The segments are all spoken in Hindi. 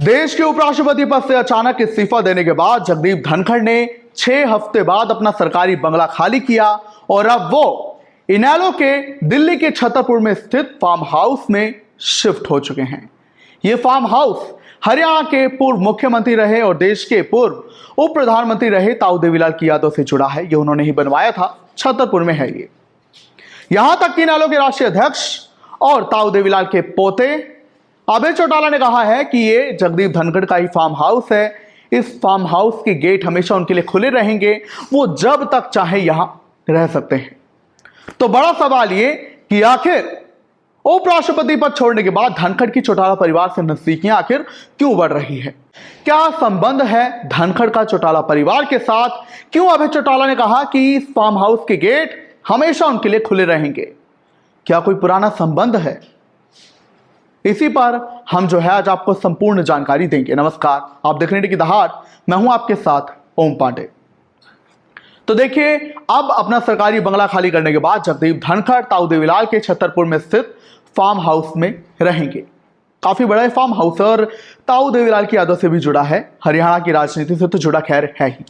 देश के उपराष्ट्रपति पद से अचानक इस्तीफा देने के बाद जगदीप धनखड़ ने 6 हफ्ते बाद अपना सरकारी बंगला खाली किया और अब वो इनेलो के दिल्ली के छतरपुर में स्थित फार्म हाउस में शिफ्ट हो चुके हैं। ये फार्म हाउस हरियाणा के पूर्व मुख्यमंत्री रहे और देश के पूर्व उप प्रधानमंत्री रहे ताऊ देवीलाल की यादों से जुड़ा है। ये उन्होंने ही बनवाया था, छतरपुर में है ये। यहां तक कि इनेलो के राष्ट्रीय अध्यक्ष और ताऊ देवीलाल के पोते अभय चौटाला ने कहा है कि ये जगदीप धनखड़ का ही फार्म हाउस है। इस फार्म हाउस के गेट हमेशा उनके लिए खुले रहेंगे, वो जब तक चाहे यहां रह सकते हैं। तो बड़ा सवाल ये कि आखिर उपराष्ट्रपति पद छोड़ने के बाद धनखड़ की चौटाला परिवार से नजदीकियां आखिर क्यों बढ़ रही है? क्या संबंध है धनखड़ का चौटाला परिवार के साथ? क्यों अभय चौटाला ने कहा कि इस फार्म हाउस के गेट हमेशा उनके लिए खुले रहेंगे? क्या कोई पुराना संबंध है? इसी पर हम जो है आज आपको संपूर्ण जानकारी देंगे। नमस्कार, आप देख रहे हैं की दहाड़, मैं हूं आपके साथ ओम पांडे। तो देखिए, अब अपना सरकारी बंगला खाली करने के बाद जगदीप धनखड़ ताऊ देवीलाल के छतरपुर में स्थित फार्म हाउस में रहेंगे। काफी बड़ा फार्म हाउस है और ताऊ देवीलाल की यादों से भी जुड़ा है, हरियाणा की राजनीति से तो जुड़ा खैर है ही।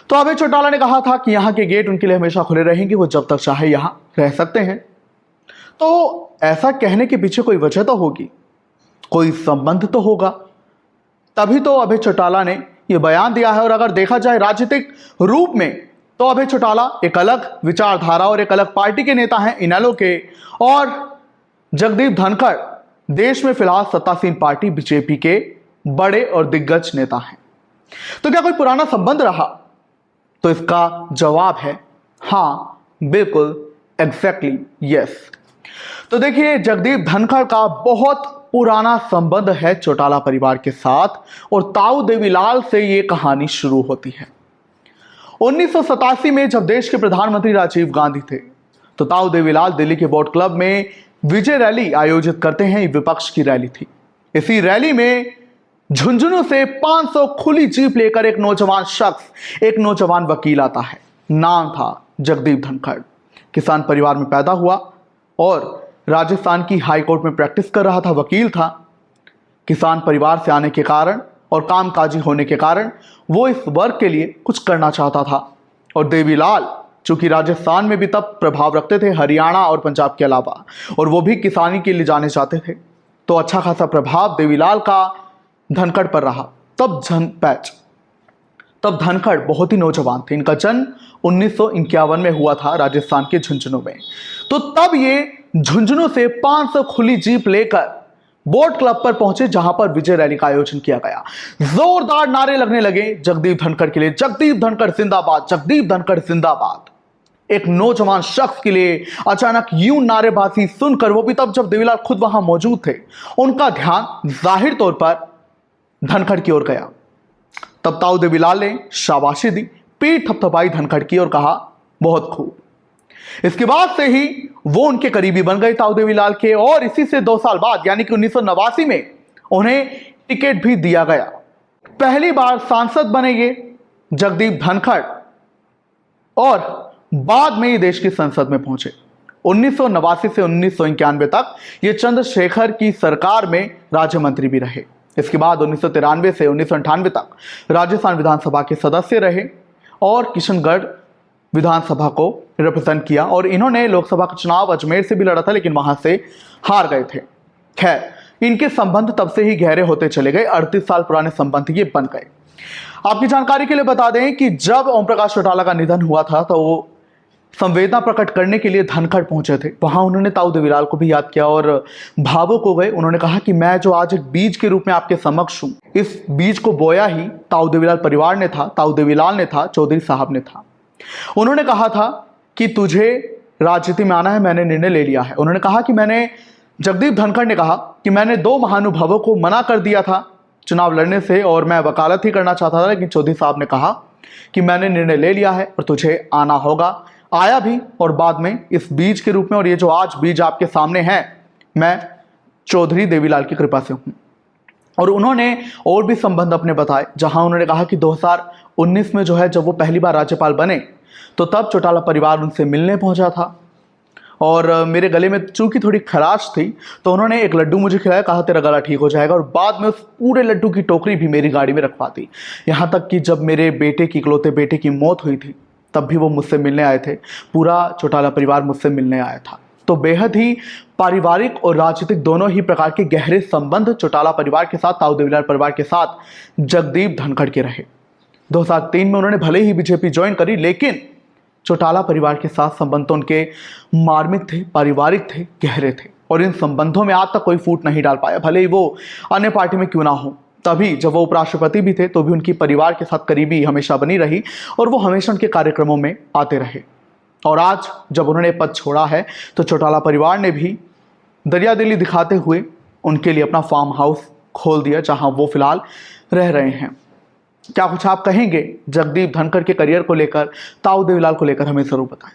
तो अभय चौटाला ने कहा था कि यहाँ के गेट उनके लिए हमेशा खुले रहेंगे, वो जब तक चाहे यहां रह सकते हैं। तो ऐसा कहने के पीछे कोई वजह तो होगी, कोई संबंध तो होगा, तभी तो अभय चौटाला ने यह बयान दिया है। और अगर देखा जाए राजनीतिक रूप में तो अभय चौटाला एक अलग विचारधारा और एक अलग पार्टी के नेता हैं इनेलो के, और जगदीप धनखड़ देश में फिलहाल सत्तासीन पार्टी बीजेपी के बड़े और दिग्गज नेता हैं। तो क्या कोई पुराना संबंध रहा? तो इसका जवाब है हाँ, बिल्कुल, एग्जैक्टली यस। तो देखिए, जगदीप धनखड़ का बहुत पुराना संबंध है चौटाला परिवार के साथ और ताऊ देवीलाल से यह कहानी शुरू होती है। 1987 में जब देश के प्रधानमंत्री राजीव गांधी थे तो ताऊ देवीलाल दिल्ली के बोट क्लब में विजय रैली आयोजित करते हैं। विपक्ष की रैली थी। इसी रैली में झुंझुनू से 500 खुली जीप लेकर एक नौजवान शख्स, एक नौजवान वकील आता है। नाम था जगदीप धनखड़। किसान परिवार में पैदा हुआ और राजस्थान की हाई कोर्ट में प्रैक्टिस कर रहा था, वकील था। किसान परिवार से आने के कारण और कामकाजी होने के कारण वो इस वर्ग के लिए कुछ करना चाहता था। और देवीलाल चूंकि राजस्थान में भी तब प्रभाव रखते थे, हरियाणा और पंजाब के अलावा, और वो भी किसानी के लिए जाने चाहते थे, तो अच्छा खासा प्रभाव देवीलाल का धनखड़ पर रहा। तब धनखड़ बहुत ही नौजवान थे। इनका जन्म 1951 में हुआ था राजस्थान के झुंझुनू में। तो तब ये झुंझुनू से 500 खुली जीप लेकर बोट क्लब पर पहुंचे, जहां पर विजय रैली का आयोजन किया गया। जोरदार नारे लगने लगे जगदीप धनखड़ के लिए, जगदीप धनखड़ जिंदाबाद, जगदीप धनखड़ जिंदाबाद। एक नौजवान शख्स के लिए अचानक यूं नारेबाजी सुनकर, वो भी तब जब देवीलाल खुद वहां मौजूद थे, उनका ध्यान जाहिर तौर पर धनखड़ की ओर गया। तब ताऊ देवीलाल ने शाबाशी दी, पीठ थपथपाई धनखड़ की और कहा, बहुत खूब। इसके बाद से ही वो उनके करीबी बन गए ताऊ देवीलाल के, और इसी से 2 साल बाद यानी कि 1989 में उन्हें टिकट भी दिया गया। पहली बार सांसद बने ये जगदीप धनखड़ और बाद में ये देश की संसद में पहुंचे। 1989 से 1991 तक ये चंद्रशेखर की सरकार में राज्य मंत्री भी रहे। इसके बाद 1993 से 1998 तक राजस्थान विधानसभा के सदस्य रहे और किशनगढ़ विधानसभा को रिप्रेजेंट किया। और इन्होंने लोकसभा का चुनाव अजमेर से भी लड़ा था, लेकिन वहां से हार गए थे। खैर, इनके संबंध तब से ही गहरे होते चले गए। 38 साल पुराने संबंध ये बन गए। आपकी जानकारी के लिए बता दें कि जब ओम प्रकाश चौटाला का निधन हुआ था तो वो संवेदना प्रकट करने के लिए धनखड़ पहुंचे थे। वहां उन्होंने ताऊ देवीलाल को भी याद किया और भावुक हो गए। उन्होंने कहा कि मैं जो आज एक बीज के रूप में आपके समक्ष हूं, इस बीज को बोया ही ताऊ देवीलाल परिवार ने था, ताऊ देवीलाल ने था, चौधरी साहब ने था। उन्होंने कहा था कि तुझे राजनीति में आना है, मैंने निर्णय ले लिया है। उन्होंने कहा कि जगदीप धनखड़ ने कहा कि मैंने 2 महानुभावों को मना कर दिया था चुनाव लड़ने से और मैं वकालत ही करना चाहता था, लेकिन चौधरी साहब ने कहा कि मैंने निर्णय ले लिया है और तुझे आना होगा। आया भी, और बाद में इस बीज के रूप में, और ये जो आज बीज आपके सामने है, मैं चौधरी देवीलाल की कृपा से हूं। और उन्होंने और भी संबंध अपने बताए, जहां उन्होंने कहा कि 2019 में जो है जब वो पहली बार राज्यपाल बने तो तब चौटाला परिवार उनसे मिलने पहुंचा था और मेरे गले में चूंकि थोड़ी खराश थी तो उन्होंने एक लड्डू मुझे खिलाया, कहा तेरा गला ठीक हो जाएगा, और बाद में उस पूरे लड्डू की टोकरी भी मेरी गाड़ी में रखवा दी। यहाँ तक कि जब मेरे बेटे की, इकलौते बेटे की मौत हुई थी तब भी वो मुझसे मिलने आए थे, पूरा चौटाला परिवार मुझसे मिलने आया था। तो बेहद ही पारिवारिक और राजनीतिक दोनों ही प्रकार के गहरे संबंध चौटाला परिवार के साथ, ताऊ देवीलाल परिवार के साथ जगदीप धनखड़ के रहे। 2003 में उन्होंने भले ही बीजेपी ज्वाइन करी, लेकिन चौटाला परिवार के साथ संबंध तो उनके मार्मिक थे, पारिवारिक थे, गहरे थे, और इन संबंधों में आज तक कोई फूट नहीं डाल पाया, भले ही वो अन्य पार्टी में क्यों ना हो। तभी जब वो उपराष्ट्रपति भी थे तो भी उनकी परिवार के साथ करीबी हमेशा बनी रही और वो हमेशा उनके कार्यक्रमों में आते रहे। और आज जब उन्होंने पद छोड़ा है तो चौटाला परिवार ने भी दरियादिली दिखाते हुए उनके लिए अपना फार्म हाउस खोल दिया, जहां वो फिलहाल रह रहे हैं। क्या कुछ आप कहेंगे जगदीप धनखड़ के करियर को लेकर, ताऊ देवीलाल को लेकर, हमें जरूर बताएं।